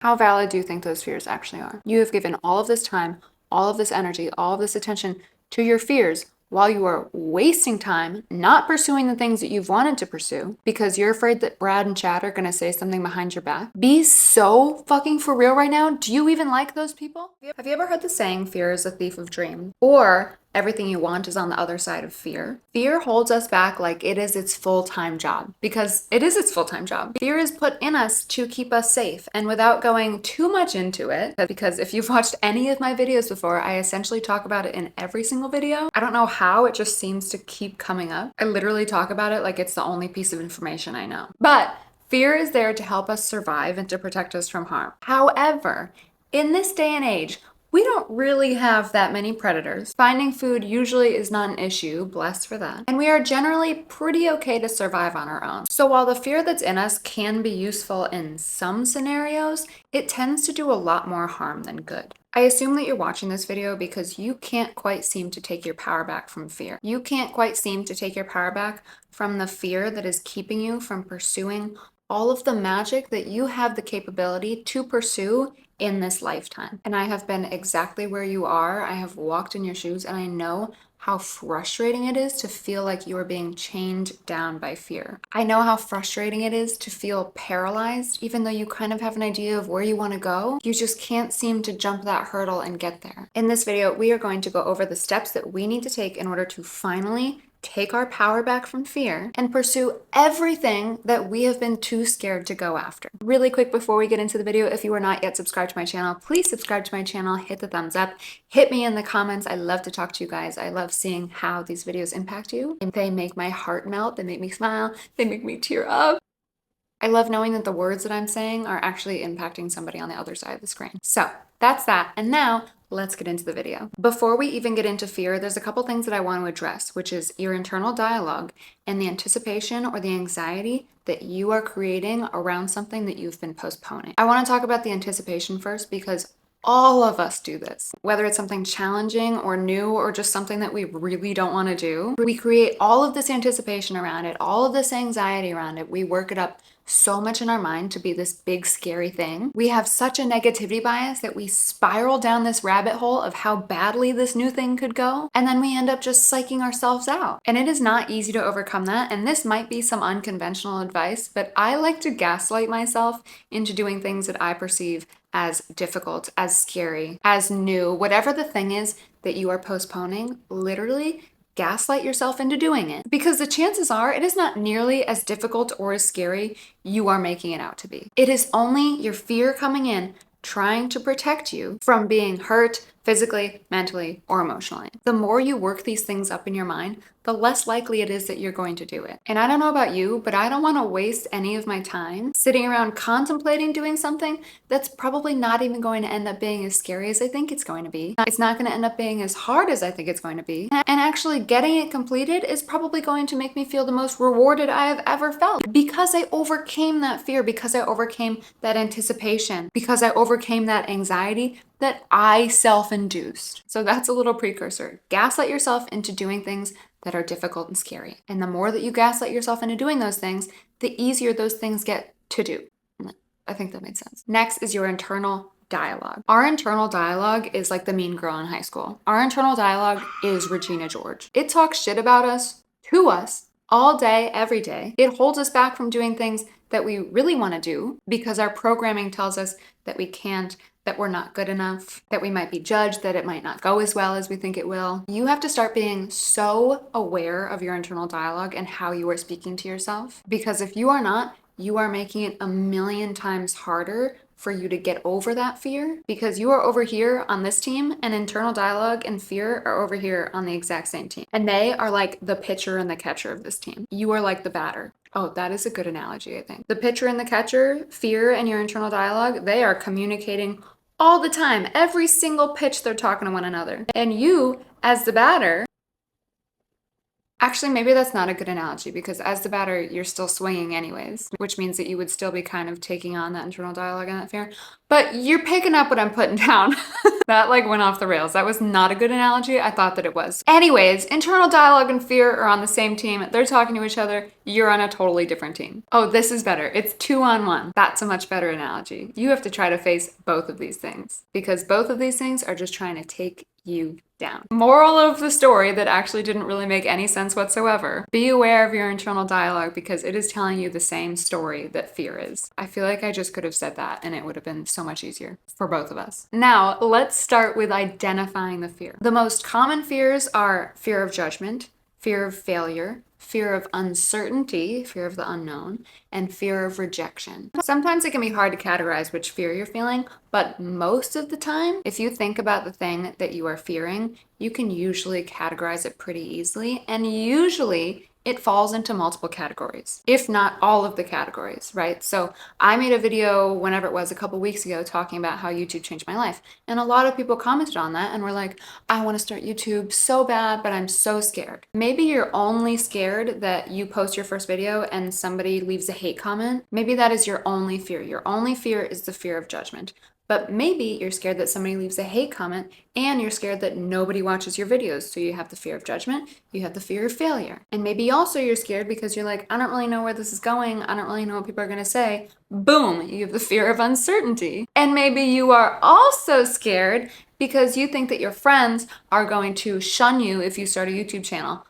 How valid do you think those fears actually are? You have given all of this time, all of this energy, all of this attention to your fears while you are wasting time not pursuing the things that you've wanted to pursue because you're afraid that Brad and Chad are gonna say something behind your back. Be so fucking for real right now. Do you even like those people? Have you ever heard the saying, fear is a thief of dreams? Or everything you want is on the other side of fear. Fear holds us back like it is its full-time job, because it is its full-time job. Fear is put in us to keep us safe. And without going too much into it, because if you've watched any of my videos before, I essentially talk about it in every single video. I don't know how, it just seems to keep coming up. I literally talk about it like it's the only piece of information I know. But fear is there to help us survive and to protect us from harm. However, in this day and age, we don't really have that many predators. Finding food usually is not an issue, blessed for that. And we are generally pretty okay to survive on our own. So while the fear that's in us can be useful in some scenarios, it tends to do a lot more harm than good. I assume that you're watching this video because you can't quite seem to take your power back from fear. You can't quite seem to take your power back from the fear that is keeping you from pursuing all of the magic that you have the capability to pursue in this lifetime. And I have been exactly where you are. I have walked in your shoes, and I know how frustrating it is to feel like you are being chained down by fear. I know how frustrating it is to feel paralyzed, even though you kind of have an idea of where you want to go. You just can't seem to jump that hurdle and get there. In this video, we are going to go over the steps that we need to take in order to finally take our power back from fear and pursue everything that we have been too scared to go after. Really quick before we get into the video, if you are not yet subscribed to my channel, please subscribe to my channel, hit the thumbs up, hit me in the comments. I love to talk to you guys. I love seeing how these videos impact you. And they make my heart melt, they make me smile, they make me tear up. I love knowing that the words that I'm saying are actually impacting somebody on the other side of the screen. So that's that. And now let's get into the video. Before we even get into fear, there's a couple things that I want to address, which is your internal dialogue and the anticipation or the anxiety that you are creating around something that you've been postponing. I want to talk about the anticipation first because all of us do this, whether it's something challenging or new or just something that we really don't want to do. We create all of this anticipation around it, all of this anxiety around it. We work it up so much in our mind to be this big scary thing. We have such a negativity bias that we spiral down this rabbit hole of how badly this new thing could go, and then we end up just psyching ourselves out. And it is not easy to overcome that, and this might be some unconventional advice, but I like to gaslight myself into doing things that I perceive as difficult, as scary, as new, whatever the thing is that you are postponing. Literally gaslight yourself into doing it, because the chances are it is not nearly as difficult or as scary you are making it out to be. It is only your fear coming in, trying to protect you from being hurt physically, mentally, or emotionally. The more you work these things up in your mind, the less likely it is that you're going to do it. And I don't know about you, but I don't want to waste any of my time sitting around contemplating doing something that's probably not even going to end up being as scary as I think it's going to be. It's not going to end up being as hard as I think it's going to be. And actually getting it completed is probably going to make me feel the most rewarded I have ever felt, because I overcame that fear, because I overcame that anticipation, because I overcame that anxiety that I self-induced. So that's a little precursor. Gaslight yourself into doing things that are difficult and scary. And the more that you gaslight yourself into doing those things, the easier those things get to do. I think that made sense. Next is your internal dialogue. Our internal dialogue is like the mean girl in high school. Our internal dialogue is Regina George. It talks shit about us, to us, all day, every day. It holds us back from doing things that we really want to do because our programming tells us that we can't, that we're not good enough, that we might be judged, that it might not go as well as we think it will. You have to start being so aware of your internal dialogue and how you are speaking to yourself, because if you are not, you are making it a million times harder for you to get over that fear, because you are over here on this team and internal dialogue and fear are over here on the exact same team. And they are like the pitcher and the catcher of this team. You are like the batter. Oh, that is a good analogy, I think. The pitcher and the catcher, fear and your internal dialogue, they are communicating all the time. Every single pitch, they're talking to one another. And you, as the batter, Actually, maybe that's not a good analogy because as the batter, you're still swinging anyways, which means that you would still be kind of taking on that internal dialogue and that fear. But you're picking up what I'm putting down. That like went off the rails. That was not a good analogy. I thought that it was. Anyways, internal dialogue and fear are on the same team. They're talking to each other. You're on a totally different team. Oh, this is better. It's 2-on-1. That's a much better analogy. You have to try to face both of these things because both of these things are just trying to take you down. Moral of the story that actually didn't really make any sense whatsoever. Be aware of your internal dialogue because it is telling you the same story that fear is. I feel like I just could have said that and it would have been so much easier for both of us. Now, let's start with identifying the fear. The most common fears are fear of judgment, fear of failure, fear of uncertainty, fear of the unknown, and fear of rejection. Sometimes it can be hard to categorize which fear you're feeling, but most of the time, if you think about the thing that you are fearing, you can usually categorize it pretty easily, and usually it falls into multiple categories, if not all of the categories, right? So I made a video whenever it was a couple weeks ago talking about how YouTube changed my life. And a lot of people commented on that and were like, I want to start YouTube so bad, but I'm so scared. Maybe you're only scared that you post your first video and somebody leaves a hate comment. Maybe that is your only fear. Your only fear is the fear of judgment. But maybe you're scared that somebody leaves a hate comment and you're scared that nobody watches your videos. So you have the fear of judgment, you have the fear of failure. And maybe also you're scared because you're like, I don't really know where this is going. I don't really know what people are going to say. Boom, you have the fear of uncertainty. And maybe you are also scared because you think that your friends are going to shun you if you start a YouTube channel.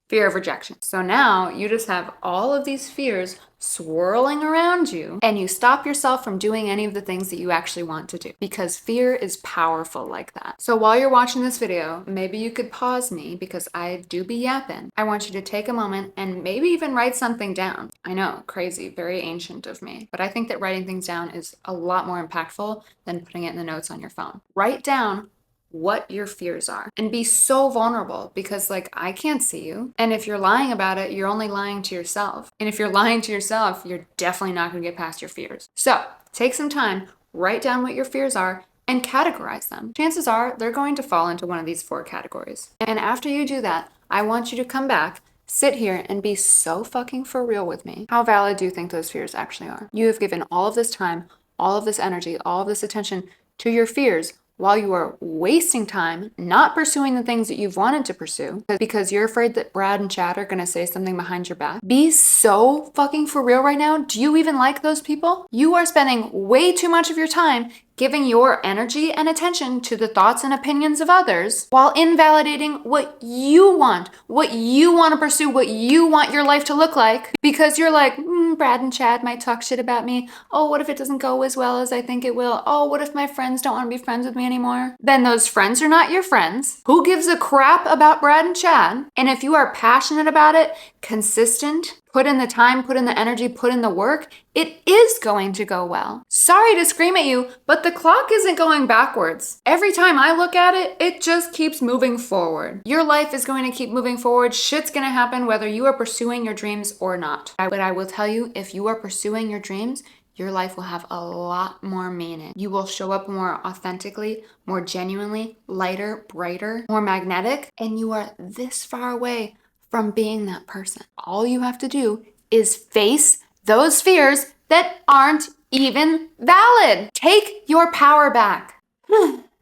Fear of rejection. So now you just have all of these fears swirling around you and you stop yourself from doing any of the things that you actually want to do because fear is powerful like that. So while you're watching this video, maybe you could pause me because I do be yapping. I want you to take a moment and maybe even write something down. I know, crazy, very ancient of me, but I think that writing things down is a lot more impactful than putting it in the notes on your phone. Write down what your fears are and be so vulnerable because like I can't see you. And if you're lying about it, you're only lying to yourself. And if you're lying to yourself, you're definitely not going to get past your fears. So take some time, write down what your fears are and categorize them. Chances are they're going to fall into one of these 4 categories. And after you do that, I want you to come back, sit here and be so fucking for real with me. How valid do you think those fears actually are? You have given all of this time, all of this energy, all of this attention to your fears while you are wasting time not pursuing the things that you've wanted to pursue because you're afraid that Brad and Chad are going to say something behind your back. Be so fucking for real right now. Do you even like those people? You are spending way too much of your time giving your energy and attention to the thoughts and opinions of others while invalidating what you want to pursue, what you want your life to look like because you're like, Brad and Chad might talk shit about me. Oh, what if it doesn't go as well as I think it will? Oh, what if my friends don't want to be friends with me anymore? Then those friends are not your friends. Who gives a crap about Brad and Chad? And if you are passionate about it, consistent, put in the time, put in the energy, put in the work, it is going to go well. Sorry to scream at you, but the clock isn't going backwards. Every time I look at it, it just keeps moving forward. Your life is going to keep moving forward. Shit's going to happen whether you are pursuing your dreams or not. But I will tell you, if you are pursuing your dreams, your life will have a lot more meaning. You will show up more authentically, more genuinely, lighter, brighter, more magnetic, and you are this far away from being that person. All you have to do is face those fears that aren't even valid. Take your power back.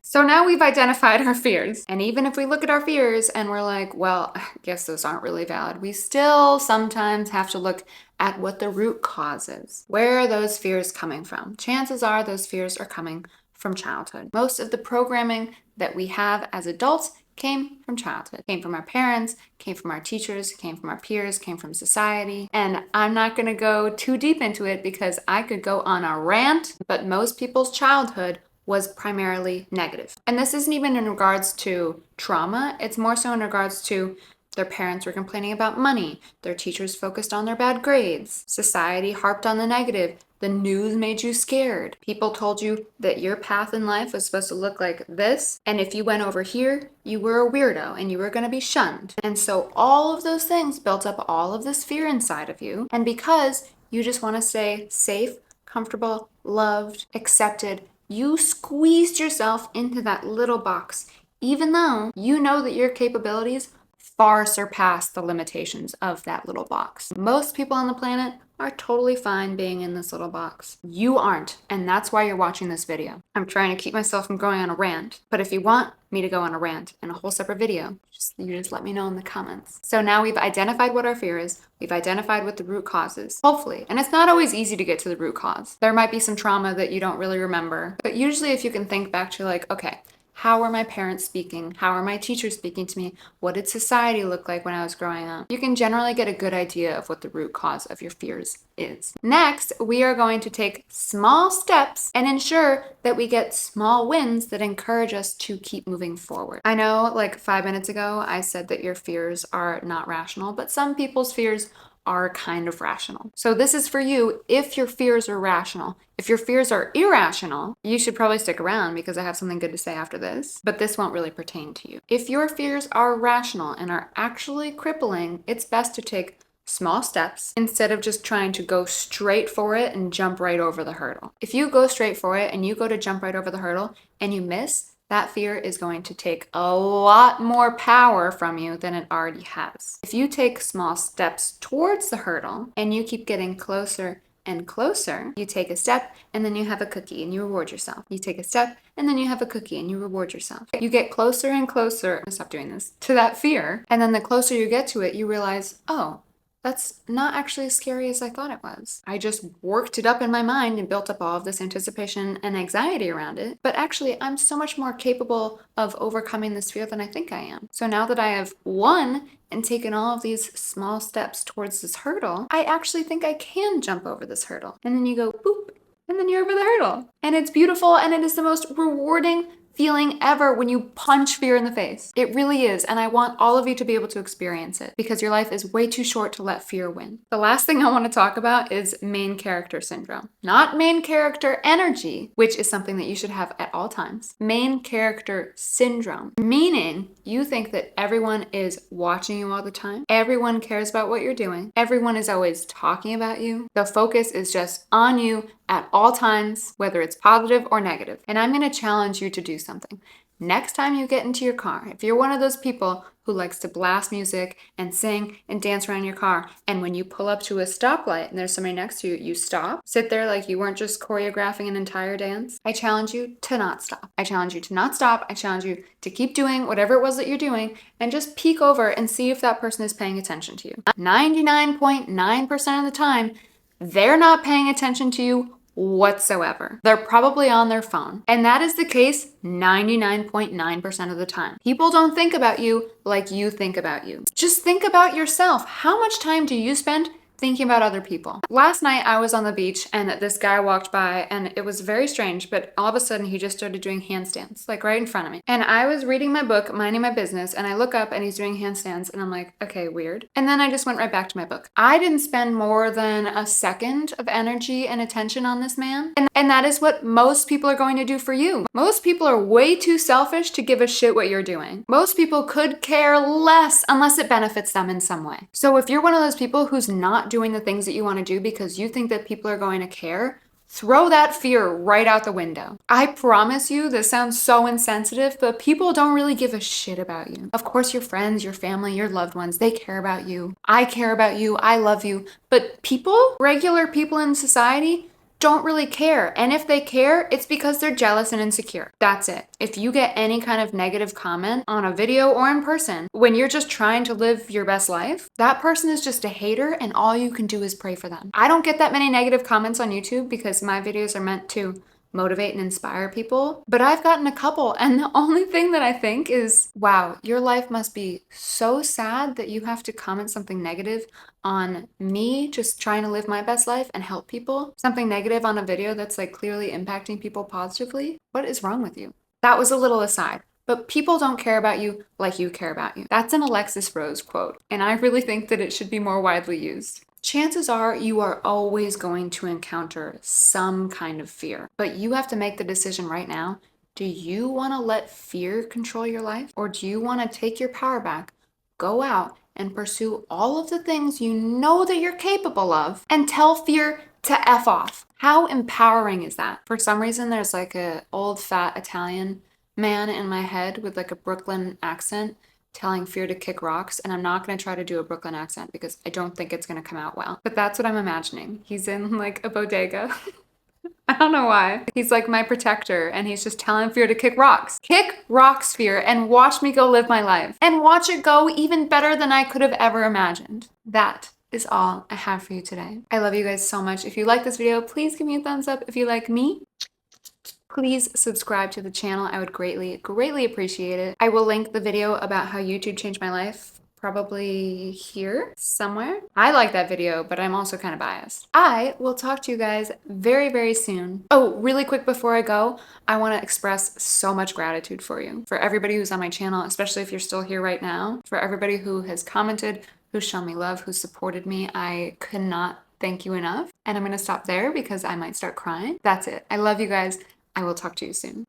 So now we've identified our fears. And even if we look at our fears and we're like, well, I guess those aren't really valid, we still sometimes have to look at what the root cause is. Where are those fears coming from? Chances are those fears are coming from childhood. Most of the programming that we have as adults came from childhood, came from our parents, came from our teachers, came from our peers, came from society. And I'm not going to go too deep into it because I could go on a rant, but most people's childhood was primarily negative. And this isn't even in regards to trauma, it's more so in regards to their parents were complaining about money, their teachers focused on their bad grades, society harped on the negative, the news made you scared. People told you that your path in life was supposed to look like this, and if you went over here, you were a weirdo and you were going to be shunned. And so all of those things built up all of this fear inside of you. And because you just want to stay safe, comfortable, loved, accepted, you squeezed yourself into that little box, even though you know that your capabilities far surpass the limitations of that little box. Most people on the planet are totally fine being in this little box. You aren't, and that's why you're watching this video. I'm trying to keep myself from going on a rant, but if you want me to go on a rant in a whole separate video, you just let me know in the comments. So now we've identified what our fear is, we've identified what the root cause is, hopefully. And it's not always easy to get to the root cause. There might be some trauma that you don't really remember, but usually if you can think back to like, okay, how are my parents speaking? How are my teachers speaking to me? What did society look like when I was growing up? You can generally get a good idea of what the root cause of your fears is. Next, we are going to take small steps and ensure that we get small wins that encourage us to keep moving forward. I know like 5 minutes ago, I said that your fears are not rational, but some people's fears are kind of rational. So this is for you if your fears are rational. If your fears are irrational, you should probably stick around because I have something good to say after this, but this won't really pertain to you. If your fears are rational and are actually crippling, it's best to take small steps instead of just trying to go straight for it and jump right over the hurdle. If you go straight for it and you go to jump right over the hurdle and you miss, that fear is going to take a lot more power from you than it already has. If you take small steps towards the hurdle and you keep getting closer and closer, you take a step and then you have a cookie and you reward yourself. You take a step and then you have a cookie and you reward yourself. You get closer and closer, I'm gonna stop doing this, to that fear. And then the closer you get to it, you realize, oh, that's not actually as scary as I thought it was. I just worked it up in my mind and built up all of this anticipation and anxiety around it. But actually, I'm so much more capable of overcoming this fear than I think I am. So now that I have won and taken all of these small steps towards this hurdle, I actually think I can jump over this hurdle. And then you go boop, and then you're over the hurdle. And it's beautiful, and it is the most rewarding feeling ever when you punch fear in the face. It really is, and I want all of you to be able to experience it because your life is way too short to let fear win. The last thing I want to talk about is main character syndrome. Not main character energy, which is something that you should have at all times. Main character syndrome, meaning you think that everyone is watching you all the time. Everyone cares about what you're doing. Everyone is always talking about you. The focus is just on you at all times, whether it's positive or negative. And I'm going to challenge you to do something. Next time you get into your car, if you're one of those people who likes to blast music and sing and dance around your car, and when you pull up to a stoplight and there's somebody next to you, you stop, sit there like you weren't just choreographing an entire dance, I challenge you to not stop. I challenge you to not stop. I challenge you to keep doing whatever it was that you're doing and just peek over and see if that person is paying attention to you. 99.9% of the time, they're not paying attention to you whatsoever. They're probably on their phone. And that is the case 99.9% of the time. People don't think about you like you think about you. Just think about yourself. How much time do you spend thinking about other people? Last night I was on the beach and this guy walked by and it was very strange, but all of a sudden he just started doing handstands, like right in front of me. And I was reading my book, minding my business, and I look up and he's doing handstands and I'm like, okay, weird. And then I just went right back to my book. I didn't spend more than a second of energy and attention on this man. And that is what most people are going to do for you. Most people are way too selfish to give a shit what you're doing. Most people could care less unless it benefits them in some way. So if you're one of those people who's not doing the things that you want to do because you think that people are going to care, throw that fear right out the window. I promise you, this sounds so insensitive, but people don't really give a shit about you. Of course, your friends, your family, your loved ones, they care about you. I care about you. I love you. But people, regular people in society, don't really care. And if they care, it's because they're jealous and insecure. That's it. If you get any kind of negative comment on a video or in person, when you're just trying to live your best life, that person is just a hater and all you can do is pray for them. I don't get that many negative comments on YouTube because my videos are meant to motivate and inspire people, but I've gotten a couple, and the only thing that I think is, wow, your life must be so sad that you have to comment something negative on me just trying to live my best life and help people. Something negative on a video that's like clearly impacting people positively. What is wrong with you? That was a little aside. But people don't care about you like you care about you. That's an Alexis Rose quote, and I really think that it should be more widely used. Chances are you are always going to encounter some kind of fear, but you have to make the decision right now. Do you want to let fear control your life, or do you want to take your power back, go out and pursue all of the things you know that you're capable of and tell fear to F off? How empowering is that? For some reason, there's like a old fat Italian man in my head with like a Brooklyn accent telling fear to kick rocks, and I'm not going to try to do a Brooklyn accent because I don't think it's going to come out well. But that's what I'm imagining. He's in like a bodega. I don't know why. He's like my protector and he's just telling fear to kick rocks. Kick rocks, fear, and watch me go live my life. And watch it go even better than I could have ever imagined. That is all I have for you today. I love you guys so much. If you like this video, please give me a thumbs up. If you like me, please subscribe to the channel. I would greatly, greatly appreciate it. I will link the video about how YouTube changed my life probably here somewhere. I like that video, but I'm also kind of biased. I will talk to you guys very, very soon. Oh, really quick before I go, I want to express so much gratitude for you, for everybody who's on my channel, especially if you're still here right now, for everybody who has commented, who's shown me love, who's supported me. I cannot thank you enough. And I'm going to stop there because I might start crying. That's it. I love you guys. I will talk to you soon.